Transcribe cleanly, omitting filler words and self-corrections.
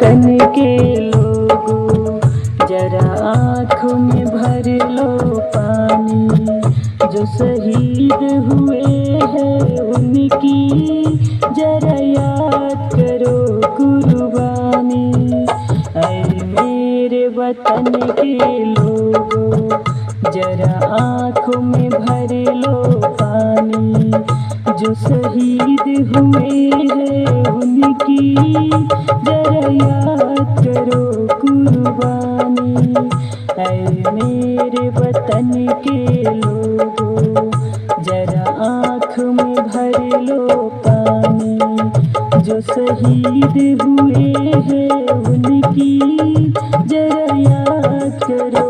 वतन के लोगों, जरा आँखों में भर लो पानी। जो शहीद हुए हैं उनकी जरा याद करो कुर्बानी। ऐ मेरे वतन के लोगों, जरा आँखों में भर लो पानी। जो शहीद हुए हैं उनकी जरा याद करो कुर्बानी। ऐ मेरे वतन के लोगों, जरा आँख में भर लो पानी। जो शहीद हुए हैं उनकी जरा याद करो